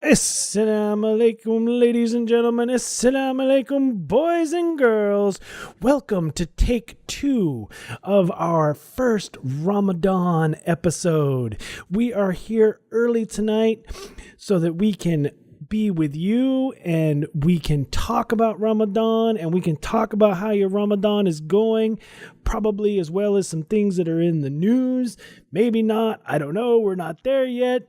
Assalamu alaikum, ladies and gentlemen. Assalamu alaikum, boys and girls. Welcome to take 2 of our first Ramadan episode. We are here early tonight so that we can be with you and we can talk about Ramadan and we can talk about how your Ramadan is going, probably as well as some things that are in the news. Maybe not. I don't know. We're not there yet.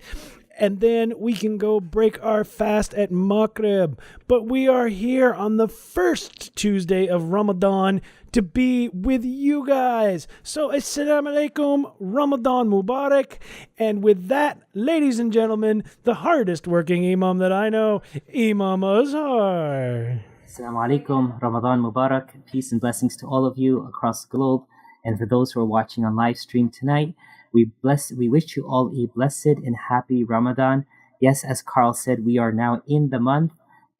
And then we can go break our fast at Maghrib. But we are here on the first Tuesday of Ramadan to be with you guys. So, Assalamu alaikum, Ramadan Mubarak. And with that, ladies and gentlemen, the hardest working Imam that I know, Imam Azhar. Assalamu alaikum, Ramadan Mubarak, peace and blessings to all of you across the globe. And for those who are watching on live stream tonight, we wish you all a blessed and happy Ramadan. Yes, as Carl said, we are now in the month,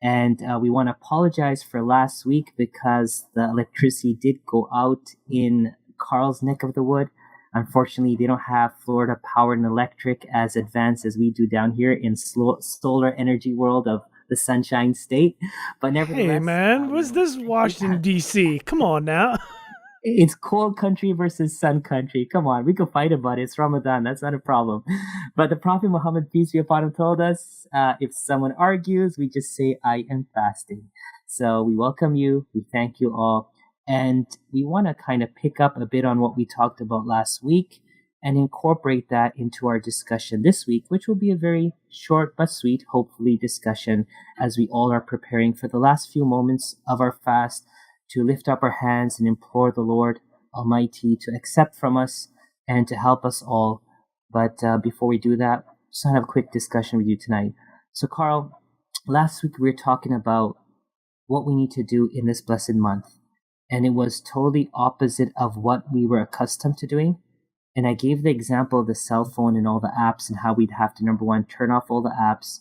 and we want to apologize for last week because the electricity did go out in Carl's neck of the wood. Unfortunately, they don't have Florida Power and Electric as advanced as we do down here in solar energy world of the Sunshine State. But nevertheless, Hey man, was this Washington D.C.? Come on now. It's cold country versus sun country. Come on, we can fight about it. It's Ramadan. That's not a problem. But the Prophet Muhammad, peace be upon him, told us if someone argues, we just say, I am fasting. So we welcome you. We thank you all. And we want to kind of pick up a bit on what we talked about last week and incorporate that into our discussion this week, which will be a very short but sweet, hopefully, discussion as we all are preparing for the last few moments of our fast to lift up our hands and implore the Lord Almighty to accept from us and to help us all. But before we do that, just want to have a quick discussion with you tonight. So, Carl, last week we were talking about what we need to do in this blessed month, and it was totally opposite of what we were accustomed to doing. And I gave the example of the cell phone and all the apps and how we'd have to, number one, turn off all the apps,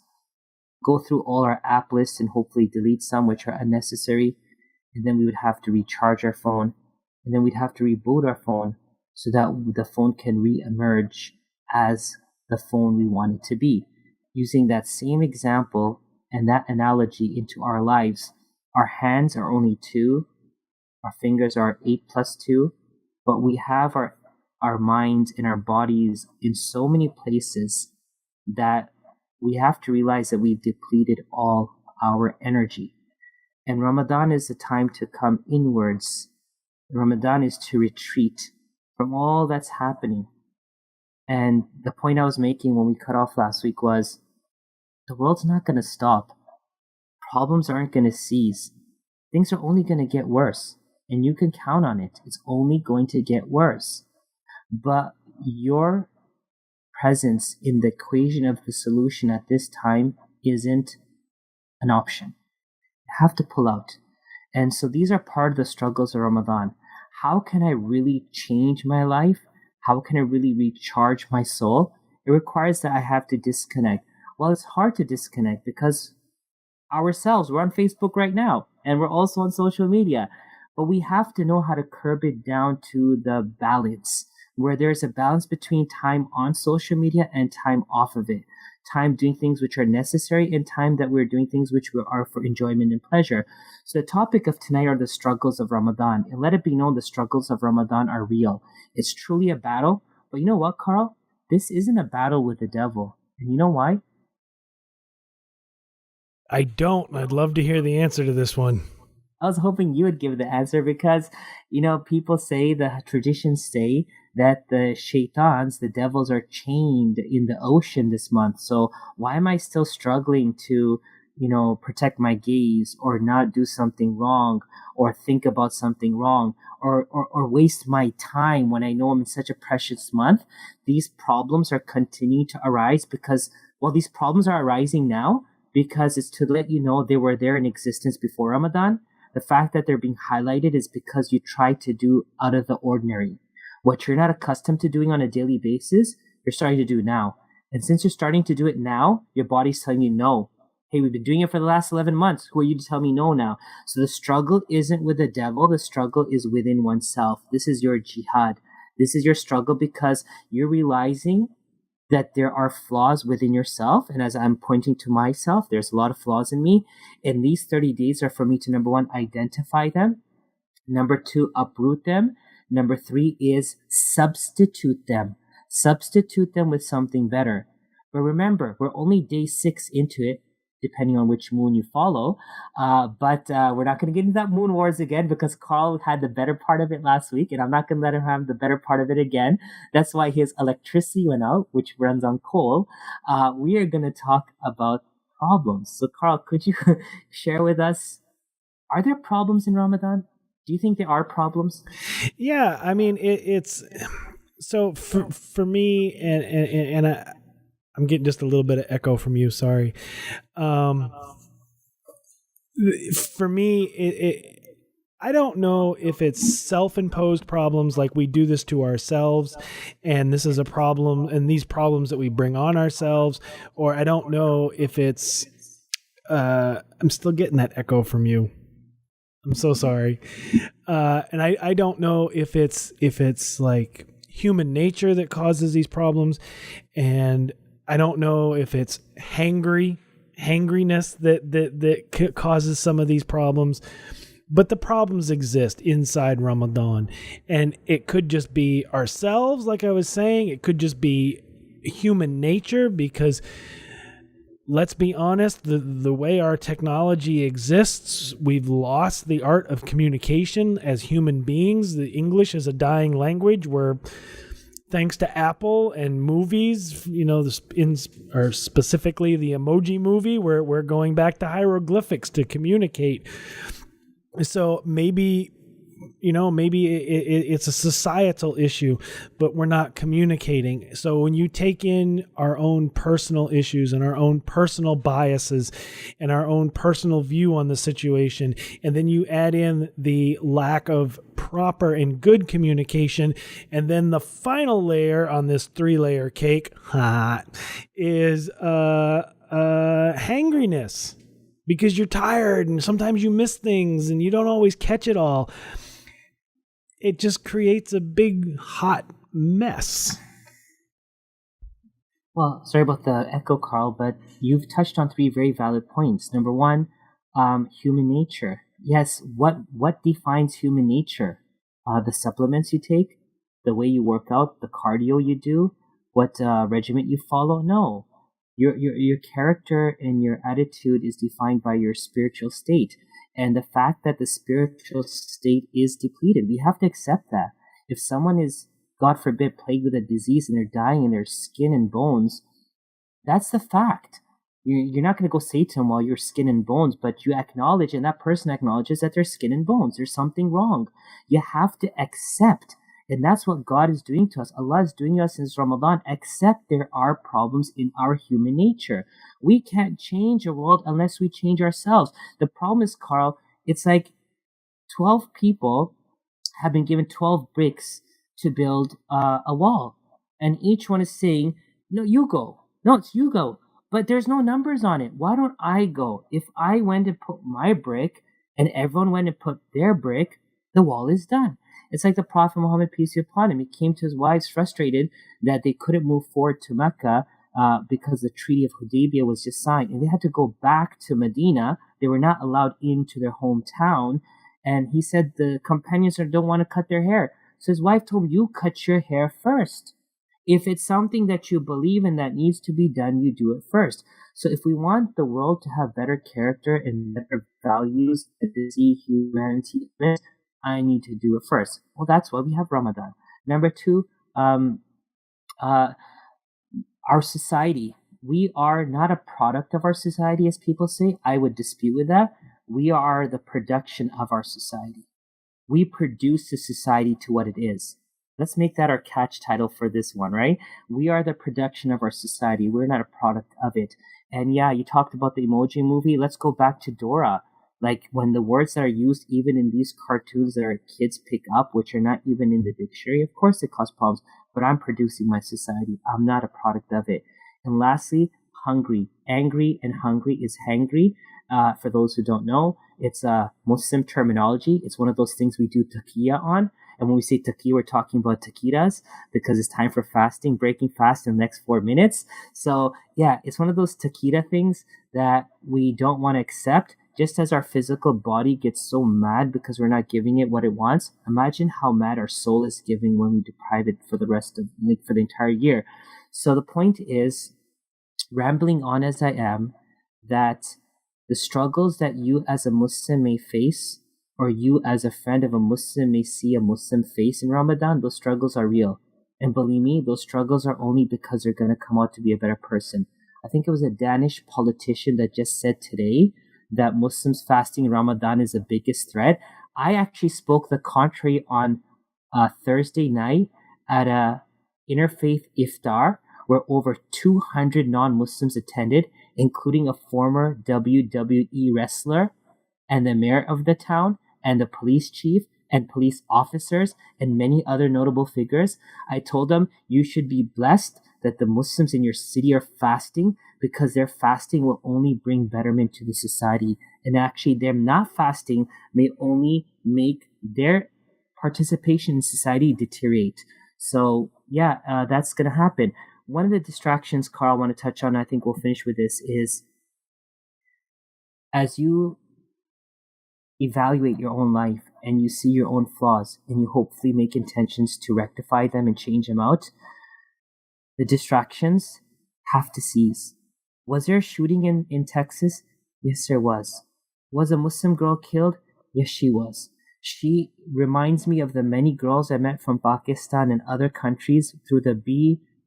go through all our app lists and hopefully delete some which are unnecessary. And then we would have to recharge our phone, and then we'd have to reboot our phone so that the phone can re-emerge as the phone we want it to be. Using that same example and that analogy into our lives, our hands are only 2, our fingers are 8 plus 2, but we have our minds and our bodies in so many places that we have to realize that we've depleted all our energy. And Ramadan is the time to come inwards. Ramadan is to retreat from all that's happening. And the point I was making when we cut off last week was the world's not going to stop. Problems aren't going to cease. Things are only going to get worse. And you can count on it. It's only going to get worse. But your presence in the equation of the solution at this time isn't an option. Have to pull out. And so these are part of the struggles of Ramadan. How can I really change my life? How can I really recharge my soul? It requires that I have to disconnect. Well, it's hard to disconnect because we're on Facebook right now, and we're also on social media. But we have to know how to curb it down to the balance, where there's a balance between time on social media and time off of it. Time doing things which are necessary and time that we're doing things which are for enjoyment and pleasure. So the topic of tonight are the struggles of Ramadan. And let it be known the struggles of Ramadan are real. It's truly a battle. But you know what, Carl? This isn't a battle with the devil. And you know why? I don't. I'd love to hear the answer to this one. I was hoping you would give the answer because, people say, the traditions say that the shaitans, the devils, are chained in the ocean this month. So why am I still struggling to, protect my gaze or not do something wrong or think about something wrong or waste my time when I know I'm in such a precious month? These problems are continuing to arise because, these problems are arising now because it's to let you know they were there in existence before Ramadan. The fact that they're being highlighted is because you try to do out of the ordinary. What you're not accustomed to doing on a daily basis, you're starting to do now. And since you're starting to do it now, your body's telling you no. Hey, we've been doing it for the last 11 months. Who are you to tell me no now? So the struggle isn't with the devil. The struggle is within oneself. This is your jihad. This is your struggle because you're realizing that there are flaws within yourself. And as I'm pointing to myself, there's a lot of flaws in me. And these 30 days are for me to, number one, identify them. Number two, uproot them. Number three is substitute them. Substitute them with something better. But remember, we're only day 6 into it, depending on which moon you follow. But we're not going to get into that moon wars again because Carl had the better part of it last week, and I'm not going to let him have the better part of it again. That's why his electricity went out, which runs on coal. We are going to talk about problems. So, Carl, could you share with us, are there problems in Ramadan? Do you think there are problems? Yeah, I mean, it's so for me, and I'm getting just a little bit of echo from you. Sorry. For me, I don't know if it's self-imposed problems, like we do this to ourselves, and this is a problem, and these problems that we bring on ourselves, or I don't know if it's. I'm still getting that echo from you. I'm so sorry. And I don't know if it's like human nature that causes these problems. And I don't know if it's hangriness that causes some of these problems. But the problems exist inside Ramadan. And it could just be ourselves, like I was saying. It could just be human nature because... Let's be honest, the way our technology exists, we've lost the art of communication as human beings. The English is a dying language where, thanks to Apple and movies, or specifically the Emoji Movie, where we're going back to hieroglyphics to communicate. So maybe it's a societal issue, but we're not communicating. So when you take in our own personal issues and our own personal biases and our own personal view on the situation, and then you add in the lack of proper and good communication, and then the final layer on this 3-layer cake is hangriness. Because you're tired and sometimes you miss things and you don't always catch it all. It just creates a big, hot mess. Well, sorry about the echo, Carl, but you've touched on 3 very valid points. Number one, human nature. Yes, what defines human nature? The supplements you take, the way you work out, the cardio you do, what regiment you follow? No. Your character and your attitude is defined by your spiritual state. And the fact that the spiritual state is depleted, we have to accept that. If someone is, God forbid, plagued with a disease and they're dying in their skin and bones, that's the fact. You're not going to go say to them, well, you're skin and bones, but you acknowledge, and that person acknowledges that they're skin and bones. There's something wrong. You have to accept. And that's what God is doing to us. Allah is doing to us in Ramadan, except there are problems in our human nature. We can't change a world unless we change ourselves. The problem is, Carl, it's like 12 people have been given 12 bricks to build a wall. And each one is saying, no, you go. No, it's you go. But there's no numbers on it. Why don't I go? If I went and put my brick and everyone went and put their brick, the wall is done. It's like the Prophet Muhammad, peace be upon him. He came to his wives frustrated that they couldn't move forward to Mecca because the Treaty of Hudaybiyah was just signed. And they had to go back to Medina. They were not allowed into their hometown. And he said the companions don't want to cut their hair. So his wife told him, you cut your hair first. If it's something that you believe in that needs to be done, you do it first. So if we want the world to have better character and better values, to see humanity, I need to do it first. Well, that's why we have Ramadan. Number 2, our society. We are not a product of our society, as people say. I would dispute with that. We are the production of our society. We produce the society to what it is. Let's make that our catch title for this one, right? We are the production of our society. We're not a product of it. And yeah, you talked about the Emoji Movie. Let's go back to Dora. Like when the words that are used even in these cartoons that our kids pick up, which are not even in the dictionary, of course it causes problems, but I'm producing my society. I'm not a product of it. And lastly, hungry. Angry and hungry is hangry. For those who don't know, it's a Muslim terminology. It's one of those things we do taqiyya on. And when we say taqi, we're talking about taqiras because it's time for fasting, breaking fast in the next 4 minutes. So yeah, it's one of those taqira things that we don't want to accept. Just as our physical body gets so mad because we're not giving it what it wants, imagine how mad our soul is giving when we deprive it for the rest of, like, for the entire year. So the point is, rambling on as I am, that the struggles that you as a Muslim may face, or you as a friend of a Muslim may see a Muslim face in Ramadan, those struggles are real. And believe me, those struggles are only because they're going to come out to be a better person. I think it was a Danish politician that just said today that Muslims fasting in Ramadan is the biggest threat. I actually spoke the contrary on Thursday night at a interfaith iftar where over 200 non-Muslims attended, including a former WWE wrestler and the mayor of the town and the police chief and police officers and many other notable figures. I told them, you should be blessed that the Muslims in your city are fasting, because their fasting will only bring betterment to the society. And actually, them not fasting may only make their participation in society deteriorate. So yeah, that's going to happen. One of the distractions, Carl, I want to touch on, I think we'll finish with this, is as you evaluate your own life and you see your own flaws and you hopefully make intentions to rectify them and change them out, the distractions have to cease. Was there a shooting in Texas? Yes, there was. Was a Muslim girl killed? Yes, she was. She reminds me of the many girls I met from Pakistan and other countries through the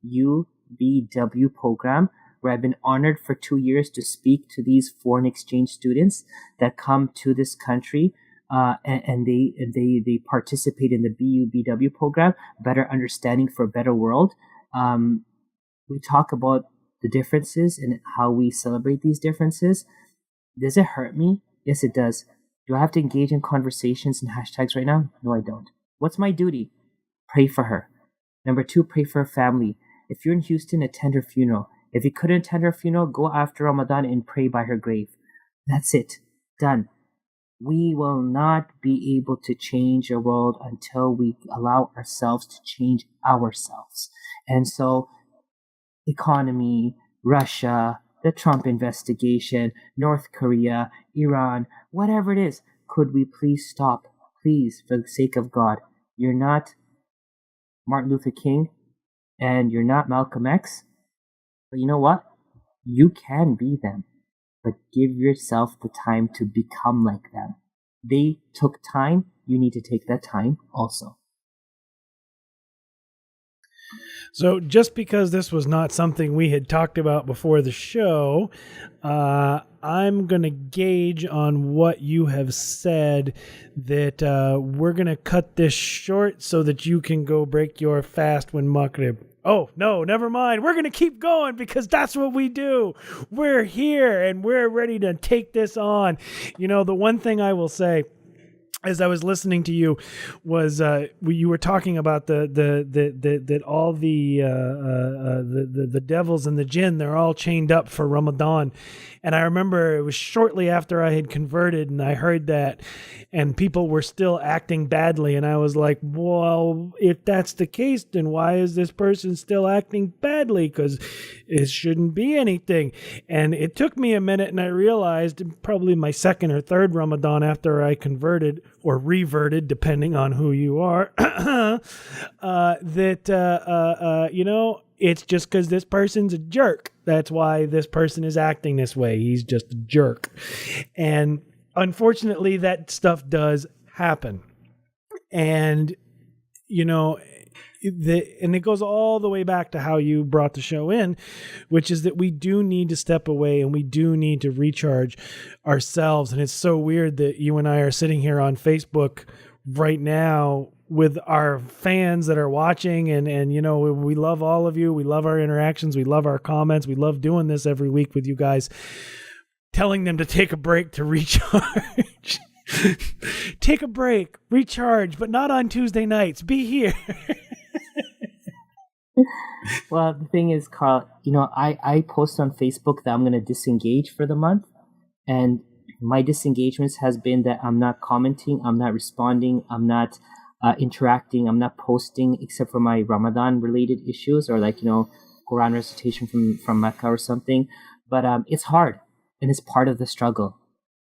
BUBW program, where I've been honored for 2 years to speak to these foreign exchange students that come to this country, and they participate in the BUBW program, Better Understanding for a Better World. We talk about the differences and how we celebrate these differences. Does it hurt me? Yes, it does. Do I have to engage in conversations and hashtags right now? No, I don't. What's my duty? Pray for her. Number 2, pray for her family. If you're in Houston, attend her funeral. If you couldn't attend her funeral, go after Ramadan and pray by her grave. That's it. Done. We will not be able to change the world until we allow ourselves to change ourselves. And so, economy, Russia, the Trump investigation, North Korea, Iran, whatever it is, could we please stop? Please, for the sake of God. You're not Martin Luther King and you're not Malcolm X. But you know what? You can be them. But give yourself the time to become like them. They took time. You need to take that time also. So just because this was not something we had talked about before the show, I'm going to gauge on what you have said that we're going to cut this short so that you can go break your fast when Maghrib. Oh, no, never mind. We're going to keep going because that's what we do. We're here and we're ready to take this on. You know, the one thing I will say, as I was listening to you, was you were talking about that all the devils and the jinn, they're all chained up for Ramadan. And I remember it was shortly after I had converted and I heard that, and people were still acting badly. And I was like, well, if that's the case, then why is this person still acting badly? Because it shouldn't be anything. And it took me a minute, and I realized, probably my second or third Ramadan after I converted, or reverted, depending on who you are, you know, it's just because this person's a jerk. That's why this person is acting this way. He's just a jerk. And unfortunately, that stuff does happen. And, you know, and it goes all the way back to how you brought the show in, which is that we do need to step away and we do need to recharge ourselves. And it's so weird that you and I are sitting here on Facebook right now with our fans that are watching, and you know, we love all of you. We love our interactions. We love our comments. We love doing this every week with you guys, telling them to take a break to recharge. Take a break, recharge, but not on Tuesday nights. Be here. Well, the thing is, Carl, you know, I post on Facebook that I'm going to disengage for the month. And my disengagements has been that I'm not commenting, I'm not responding, I'm not interacting. I'm not posting except for my Ramadan related issues, or like, Quran recitation from Mecca or something. But it's hard, and it's part of the struggle.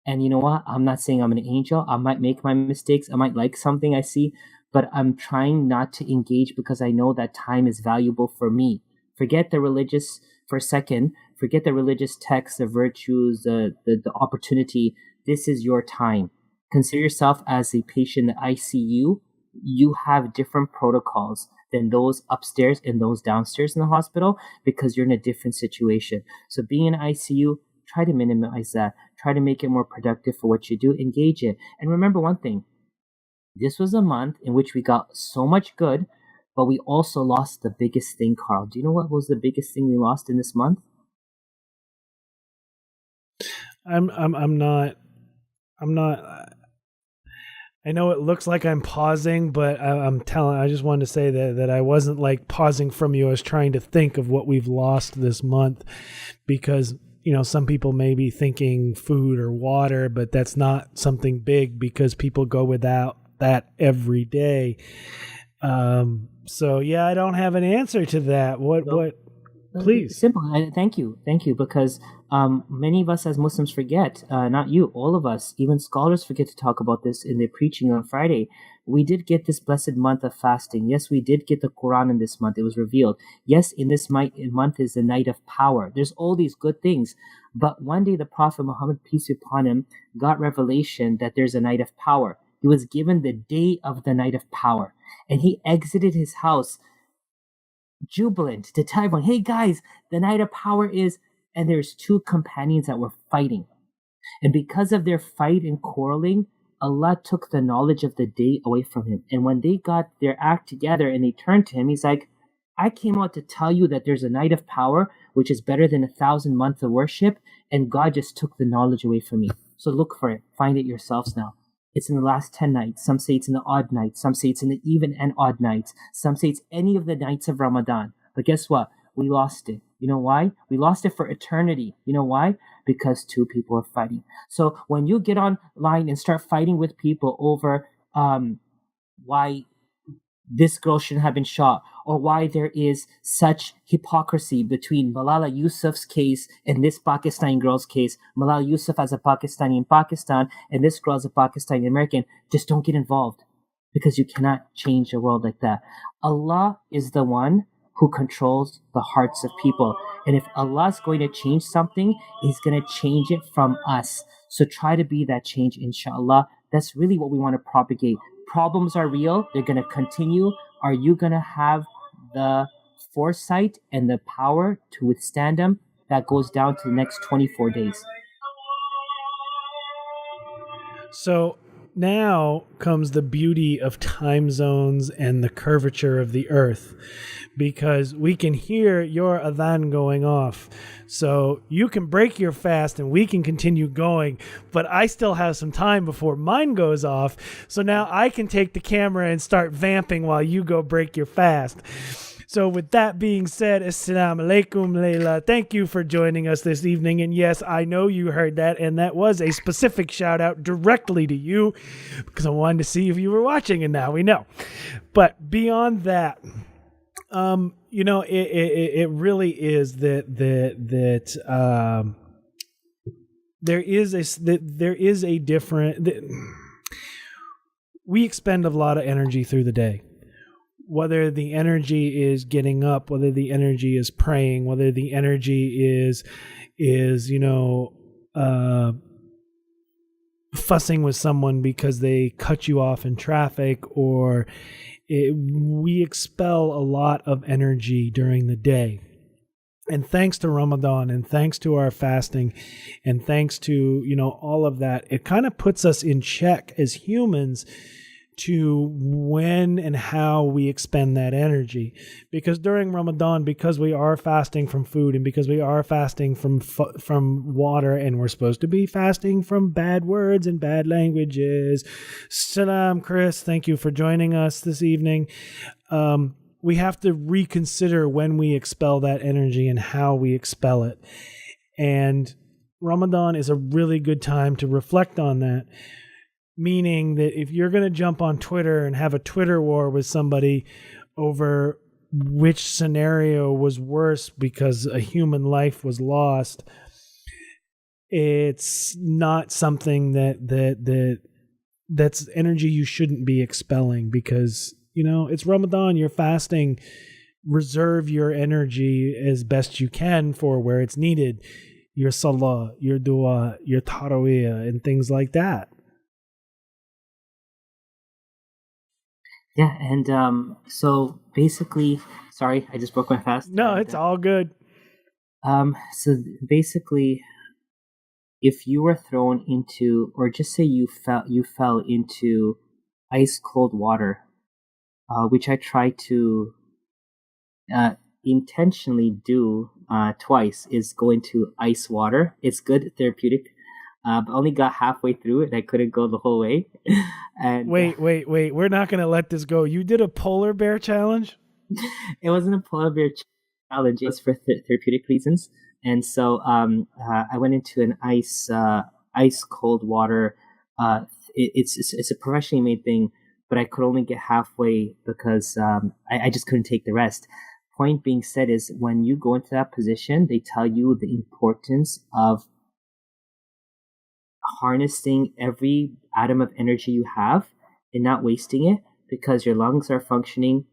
And you know what? I'm not saying I'm an angel. I might make my mistakes. I might like something I see, but I'm trying not to engage because I know that time is valuable for me. Forget the religious for a second. Forget the religious texts, the virtues, the opportunity. This is your time. Consider yourself as a patient in the ICU. You have different protocols than those upstairs and those downstairs in the hospital because you're in a different situation. So being in ICU, try to minimize that. Try to make it more productive for what you do. Engage it. And remember one thing. This was a month in which we got so much good, but we also lost the biggest thing, Carl. Do you know what was the biggest thing we lost in this month? I'm not. I know it looks like I'm pausing, but I just wanted to say that I wasn't like pausing from you. I was trying to think of what we've lost this month, because some people may be thinking food or water, but that's not something big because people go without that every day. So yeah, I don't have an answer to that. What? Please. Simple. Thank you, because many of us as Muslims forget, not you, all of us, even scholars forget to talk about this in their preaching on Friday. We did get this blessed month of fasting. Yes, we did get the Quran in this month. It was revealed. Yes, in this month is the night of power. There's all these good things. But one day the Prophet Muhammad, peace be upon him, got revelation that there's a night of power. He was given the day of the night of power. And he exited his house jubilant to tell everyone, hey guys, the night of power is, and there's two companions that were fighting. And because of their fight and quarreling, Allah took the knowledge of the day away from him. And when they got their act together and they turned to him, he's like, I came out to tell you that there's a night of power, which is better than 1,000 months of worship, and God just took the knowledge away from me. So look for it. Find it yourselves now. It's in the last 10 nights. Some say it's in the odd nights. Some say it's in the even and odd nights. Some say it's any of the nights of Ramadan. But guess what? We lost it. You know why? We lost it for eternity. You know why? Because two people are fighting. So when you get online and start fighting with people over why this girl shouldn't have been shot, or why there is such hypocrisy between Malala Yousafzai's case and this Pakistani girl's case, Malala Yousafzai as a Pakistani in Pakistan, and this girl as a Pakistani American, just don't get involved, because you cannot change the world like that. Allah is the one who controls the hearts of people. And if Allah is going to change something, He's going to change it from us. So try to be that change, inshallah. That's really what we want to propagate. Problems are real. They're going to continue. Are you going to have the foresight and the power to withstand them? That goes down to the next 24 days. So now comes the beauty of time zones and the curvature of the earth, because we can hear your adhan going off. So you can break your fast and we can continue going, but I still have some time before mine goes off. So now I can take the camera and start vamping while you go break your fast. So with that being said, Assalamu alaikum, Layla. Thank you for joining us this evening. And yes, I know you heard that, and that was a specific shout out directly to you, because I wanted to see if you were watching, and now we know. But beyond that, it really is that there is a different. We expend a lot of energy through the day. Whether the energy is getting up, whether the energy is praying, whether the energy is fussing with someone because they cut you off in traffic, or we expel a lot of energy during the day. And thanks to Ramadan, and thanks to our fasting, and thanks to, all of that, it kind of puts us in check as humans to when and how we expend that energy. Because during Ramadan, because we are fasting from food, and because we are fasting from water, and we're supposed to be fasting from bad words and bad languages. Salam, Chris. Thank you for joining us this evening. We have to reconsider when we expel that energy and how we expel it. And Ramadan is a really good time to reflect on that. meaning that if you're going to jump on Twitter and have a Twitter war with somebody over which scenario was worse because a human life was lost, it's not something that's energy you shouldn't be expelling, because it's Ramadan, you're fasting. Reserve your energy as best you can for where it's needed, your salah, your dua, your taraweeh, and things like that. Yeah, and so basically, sorry, I just broke my fast. No, it's all good. So basically, if you were thrown into, or just say you fell into ice cold water, which I tried to intentionally do twice, is go into ice water. It's good, therapeutic. But only got halfway through it. I couldn't go the whole way. And wait. We're not going to let this go. You did a polar bear challenge? It wasn't a polar bear challenge. It was for therapeutic reasons. And so I went into an ice cold water. It's a professionally made thing, but I could only get halfway because I just couldn't take the rest. Point being said is, when you go into that position, they tell you the importance of harnessing every atom of energy you have and not wasting it, because your lungs are functioning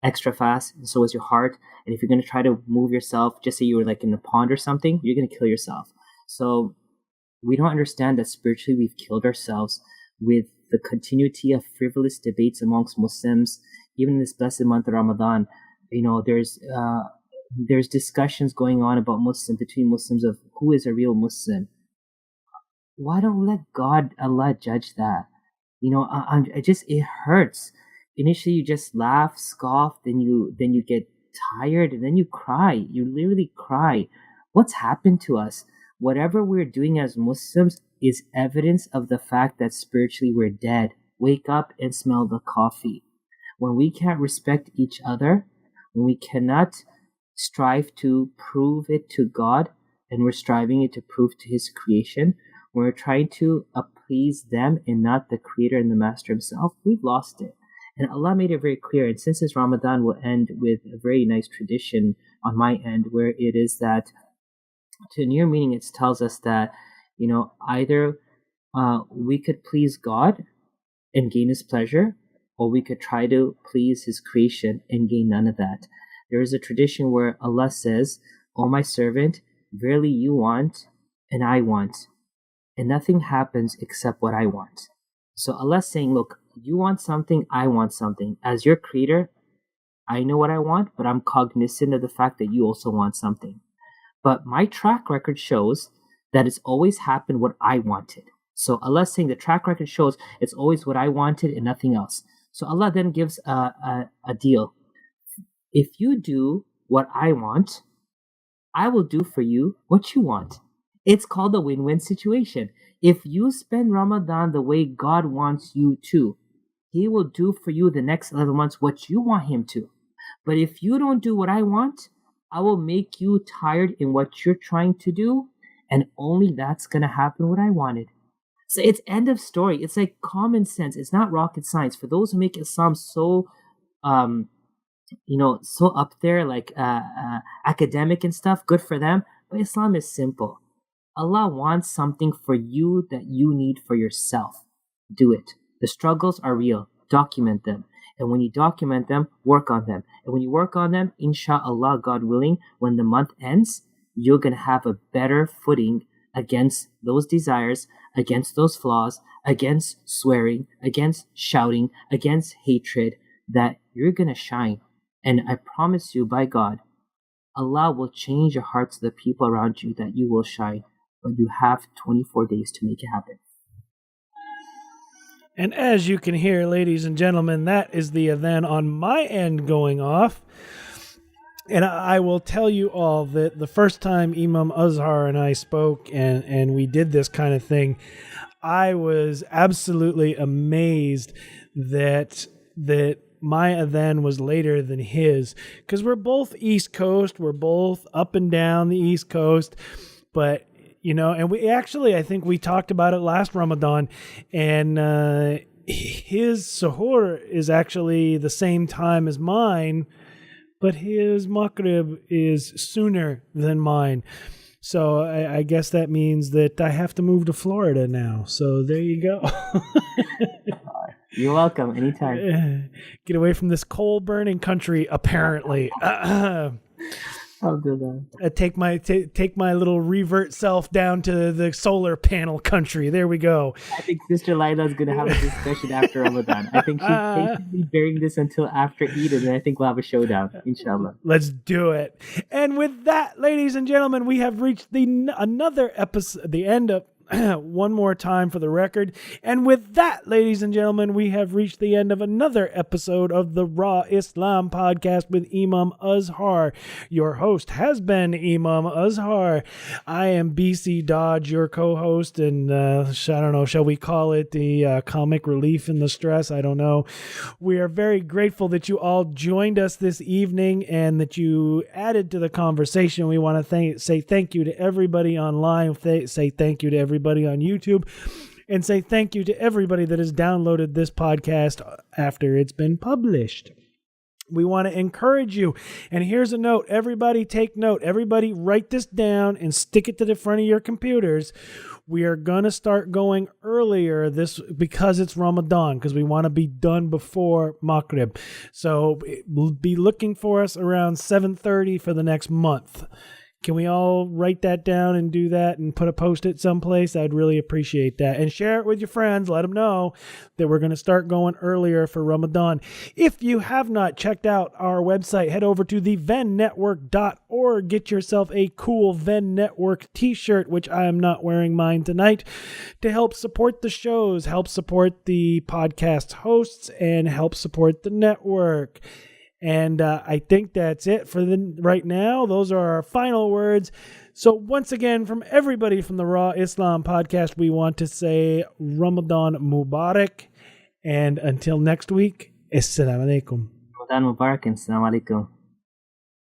extra fast, and so is your heart. And if you're going to try to move yourself, just say you were like in a pond or something, you're going to kill yourself. So we don't understand that spiritually we've killed ourselves with the continuity of frivolous debates amongst Muslims. Even in this blessed month of Ramadan, there's discussions going on about between Muslims of who is a real Muslim. Why don't we let Allah judge that? It hurts. Initially, you just laugh, scoff, then you get tired, and then you cry. You literally cry. What's happened to us? Whatever we're doing as Muslims is evidence of the fact that spiritually we're dead. Wake up and smell the coffee. When we can't respect each other, when we cannot strive to prove it to God, and we're striving it to prove to His creation, we're trying to appease them and not the Creator and the Master Himself, we've lost it. And Allah made it very clear. And since this Ramadan will end with a very nice tradition on my end, where it is that, to near meaning, it tells us that, either we could please God and gain His pleasure, or we could try to please His creation and gain none of that. There is a tradition where Allah says, "O my servant, verily you want and I want, and nothing happens except what I want." So Allah's saying, look, you want something, I want something. As your creator, I know what I want, but I'm cognizant of the fact that you also want something. But my track record shows that it's always happened what I wanted. So Allah's saying the track record shows it's always what I wanted and nothing else. So Allah then gives a deal. If you do what I want, I will do for you what you want. It's called a win-win situation. If you spend Ramadan the way God wants you to, He will do for you the next 11 months what you want Him to. But if you don't do what I want, I will make you tired in what you're trying to do, and only that's going to happen what I wanted. So it's end of story. It's like common sense. It's not rocket science. For those who make Islam so so up there, like academic and stuff, good for them. But Islam is simple. Allah wants something for you that you need for yourself. Do it. The struggles are real. Document them. And when you document them, work on them. And when you work on them, inshallah, God willing, when the month ends, you're going to have a better footing against those desires, against those flaws, against swearing, against shouting, against hatred, that you're going to shine. And I promise you, by God, Allah will change your hearts to the people around you that you will shine. But you have 24 days to make it happen. And as you can hear, ladies and gentlemen, that is the adhan on my end going off. And I will tell you all that the first time Imam Azhar and I spoke and we did this kind of thing, I was absolutely amazed that my adhan was later than his, because we're both East Coast, we're both up and down the East Coast, but and I think we talked about it last Ramadan, and his suhoor is actually the same time as mine, but his maghrib is sooner than mine. So I guess that means that I have to move to Florida now. So there you go. You're welcome. Anytime. Get away from this coal-burning country, apparently. Take my little revert self down to the solar panel country. There we go. I think Sister Laila is going to have a discussion after Ramadan. I think she's basically bearing this until after Eid, and I think we'll have a showdown, inshallah. Let's do it. And with that, ladies and gentlemen, we have reached another episode, the end of one more time for the record. And with that, ladies and gentlemen, we have reached the end of another episode of the Raw Islam podcast with Imam Azhar. Your host has been Imam Azhar. I am BC Dodge, your co-host, and I don't know, shall we call it the comic relief in the stress? I don't know. We are very grateful that you all joined us this evening and that you added to the conversation. We want to say thank you to everybody online. Say thank you to everybody on YouTube, and say thank you to everybody that has downloaded this podcast after it's been published. We want to encourage you, and here's a note. Everybody take note. Everybody write this down and stick it to the front of your computers. We are going to start going earlier because it's Ramadan, because we want to be done before Maghrib. So be looking for us around 7:30 for the next month. Can we all write that down and do that and put a post-it someplace? I'd really appreciate that. And share it with your friends. Let them know that we're going to start going earlier for Ramadan. If you have not checked out our website, head over to thevennetwork.org. Get yourself a cool Venn Network t-shirt, which I am not wearing mine tonight, to help support the shows, help support the podcast hosts, and help support the network. And I think that's it for right now. Those are our final words. So once again, from everybody from the Raw Islam podcast, we want to say Ramadan Mubarak. And until next week, Assalamu alaikum. Ramadan Mubarak and Assalamu alaikum.